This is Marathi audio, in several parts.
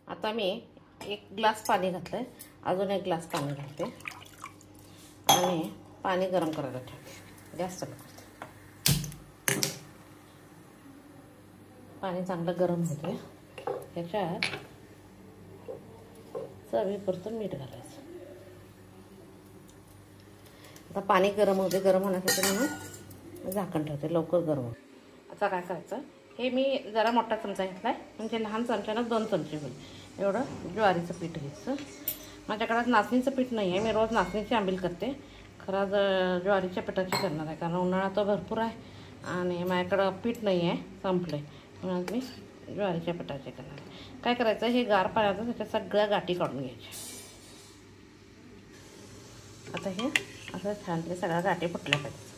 आता मी 1 ग्लास पाणी घातलंय, अजून 1 ग्लास पाणी घालते आणि पाणी गरम करायला ठेवते. गॅस चालू करते. पाणी चांगलं गरम होते. ह्याच्यात चवीपुरतं मीठ घालायचं. आता पाणी गरम होते. गरम होण्यासाठी म्हणून झाकण ठेवते, लवकर गरम होते. आता काय करायचं, हे मी जरा मोठा चमचा घेतला आहे, म्हणजे लहान चमच्यानं 2 चमचे होईल एवढं ज्वारीचं पीठ घ्यायचं. माझ्याकडे नाचणीचं पीठ नाही आहे, मी रोज नाचणीची आंबील करते. खरं ज्वारीच्या पिठाची करणार आहे, कारण उन्हाळा तो भरपूर आहे आणि माझ्याकडं पीठ नाही आहे, संपलं आहे. म्हणून मी ज्वारीच्या पिठाचे करणार आहे. काय करायचं, हे गार पाण्याचं त्याच्या सगळ्या गाठी काढून घ्यायच्या. आता हे असं छान सगळ्या गाठी फुटल्या पाहिजे.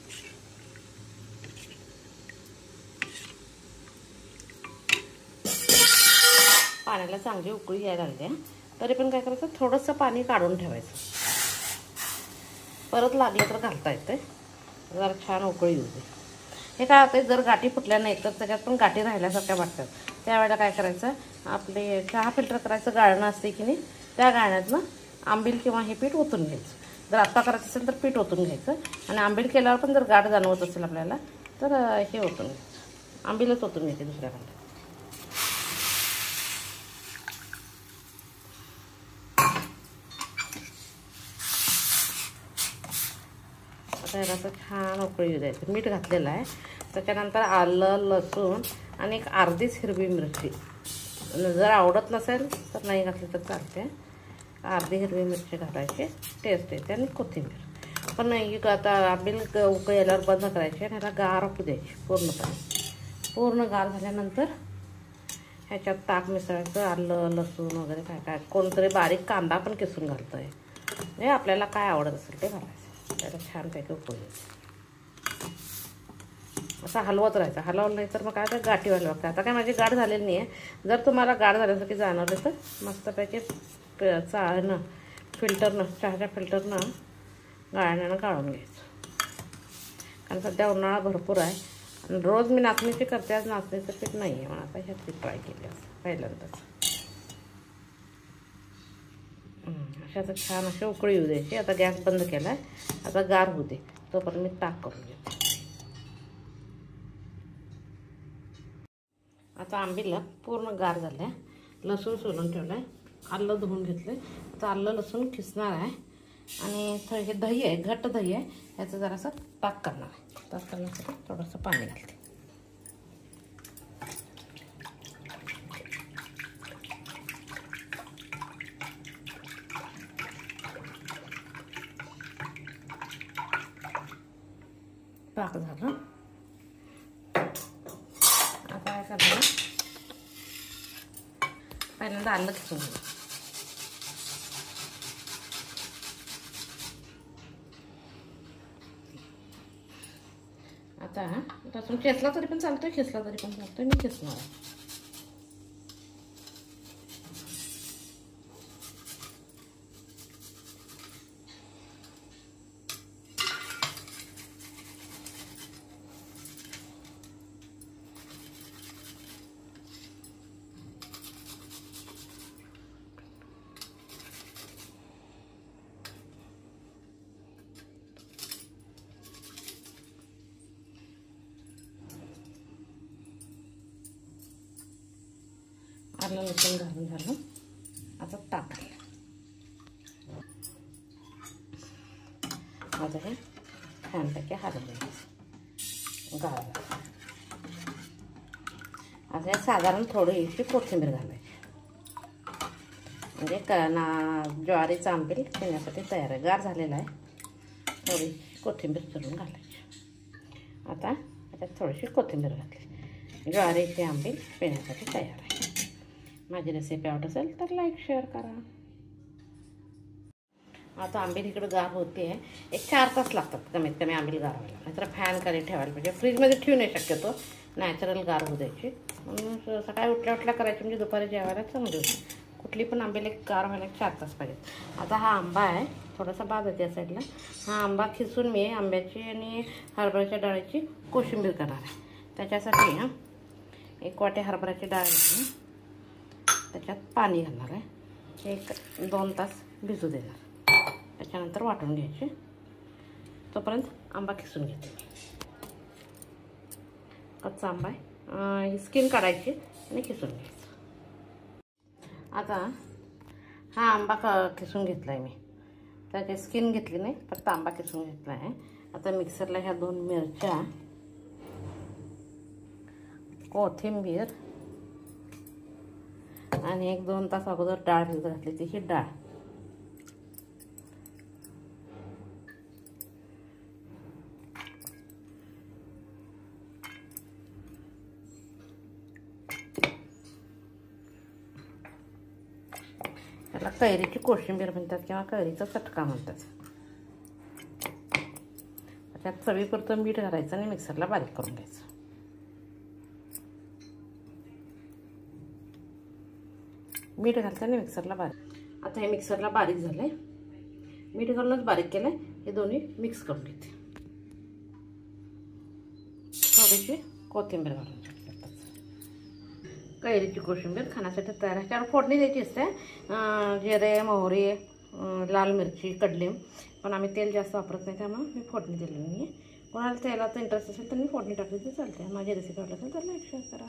पाण्याला चांगली उकळी यायला लागली, तरी पण काय करायचं, थोडंसं पाणी काढून ठेवायचं. परत लागलं तर घालता येते. जरा छान उकळी येऊ दे. हे काय होतं, जर गाठी फुटल्या नाही तर त्याच्यात पण गाठी राहिल्यासारख्या वाटतात. त्यावेळेला काय करायचं, आपले चहा फिल्टर करायचं गाळणं असते की नाही, त्या गाळण्यातनं आंबील किंवा हे पीठ ओतून घ्यायचं. जर आत्ता करायचं असेल तर पीठ ओतून घ्यायचं आणि आंबील केल्यावर पण जर गाठ जाणवत असेल आपल्याला तर हे ओतून घ्यायचं. आंबीलच ओतून घ्यायची दुसऱ्याकडे. आता याला असं छान उकळी येऊ द्यायचं. मीठ घातलेलं आहे. त्याच्यानंतर आलं, लसूण आणि एक अर्धीच हिरवी मिरची. जर आवडत नसेल तर नाही घातली तर चालते. अर्धी हिरवी मिरची घालायची, टेस्ट येते. आणि कोथिंबीर पण आता आंबील उकळी यायल्यावर बंद करायची आणि ह्याला गार होऊ द्यायची पूर्णपणे. पूर्ण गार झाल्यानंतर ह्याच्यात ताक मिसळायचं. आलं, लसूण वगैरे काय काय, कोणतरी बारीक कांदा पण किसून घालतं आहे. म्हणजे आपल्याला काय आवडत असेल ते घालायचं. त्याला छानपैकी उकळी असं हलवत राहायचं. हलवलं नाही तर मग काय तर गाठी व्हायला लागतं. आता काय माझी गाठ झालेली नाही आहे. जर तुम्हाला गाठ झाल्यासारखी जाणवलं तर मस्तपैकी चाळणं, फिल्टरनं, चहाच्या फिल्टरनं गाळण्यानं गाळून घ्यायचं. कारण सध्या उन्हाळा भरपूर आहे आणि रोज मी नाचणीची करते. आज नाचणीचं पीठ नाही आहे, म्हणून आता ह्याची ट्राय केली असं पहिल्यांदाच. अशा छान अशी उकळी येऊ द्यायची. आता गॅस बंद केला आहे. आता गार होऊ दे, तोपर्यंत मी ताक करून घेते. आता आंबीला पूर्ण गार झालं आहे. लसूण सोलून ठेवलं आहे, आलं धुवून घेतलं आहे. आता आलं लसूण खिसणार आहे आणि हे दही आहे, घट्ट दही आहे, ह्याचं जरासं ताक करणार आहे. ताक करण्यासाठी थोडंसं पाणी घालते. ताक झालं. आता काय करणार, पहिल्यांदा आलं खिसून घ्या. आता लसूण खेचला तरी पण चालतोय, खेचला तरी पण चालतोय. मी खेचणार आहे. आलं लसूण घालून झालं. आता ताक घाल. आता हे छानपैकी हलवायचं गार. आता हे साधारण थोडीशी कोथिंबीर घालायची, म्हणजे ज्वारीचं आंबील पिण्यासाठी तयार आहे. गार झालेला आहे. थोडी कोथिंबीर चिरून घालायची. आता त्याच्यात थोडीशी कोथिंबीर घातली. ज्वारीची आंबील पिण्यासाठी तयार आहे. माझी रेसिपी आवडत असेल तर लाईक शेअर करा. आता आंबील इकडे गार होते आहे. एक 4 तास लागतात कमीत कमी आंबील गार व्हायला. नाहीतर फॅन खाली ठेवायला पाहिजे. फ्रीजमध्ये ठेवू नाही शक्यतो, नॅचरल गार होऊ द्यायची. म्हणून सकाळी उठल्या करायची, म्हणजे दुपारी जेवायला चांगली होती. कुठली पण आंबील एक गार व्हायला 4 तास पाहिजेत. आता हा आंबा आहे, थोडासा बाद आहे त्या साईडला. हा आंबा खिसून मी आंब्याची आणि हरभऱ्याच्या डाळीची कोशिंबीर करणार आहे. त्याच्यासाठी 1 वाटी हरभऱ्याची डाळ घेतली, त्याच्यात पाणी घालणार आहे, 1-2 तास भिजू देणार. त्याच्यानंतर वाटून घ्यायचे. तोपर्यंत आंबा खिसून घेते. कच्चा आंबा आहे, ही स्किन काढायची आणि खिसून घ्यायचं. आता हा आंबा खिसून घेतला आहे मी. त्याची स्किन घेतली नाही, फक्त आंबा खिसून घेतला आहे. आता मिक्सरला ह्या 2 मिरच्या, कोथिंबीर आणि 1-2 तास अगोदर डाळ भिजत घातली ती ही डाळ, त्याला कैरीची कोशिंबीर म्हणतात किंवा कैरीचा चटका म्हणतात. त्यात चवीपुरतं मीठ घालायचं आणि मिक्सरला बारीक करून घ्यायचं. मीठ घालतं आणि मिक्सरला बारीक. आता हे मिक्सरला बारीक झालंय, मीठ घालूनच बारीक केलंय. हे दोन्ही मिक्स करून घेते. थोडीशी कोथिंबीर घालून कैरीची कोशिंबीर खाण्यासाठी तयार आहे. त्यावर फोडणी द्यायची असते, जिरे, मोहरी, लाल मिरची, कडलिंब. पण आम्ही तेल जास्त वापरत नाही, त्यामुळे मी फोडणी दिलेली नाही. कोणाला तेलाचा इंटरेस्ट असेल तर मी फोडणी टाकली तर चालते. माझी रेसिपी आवडली असेल तर लाईक शेअर करा.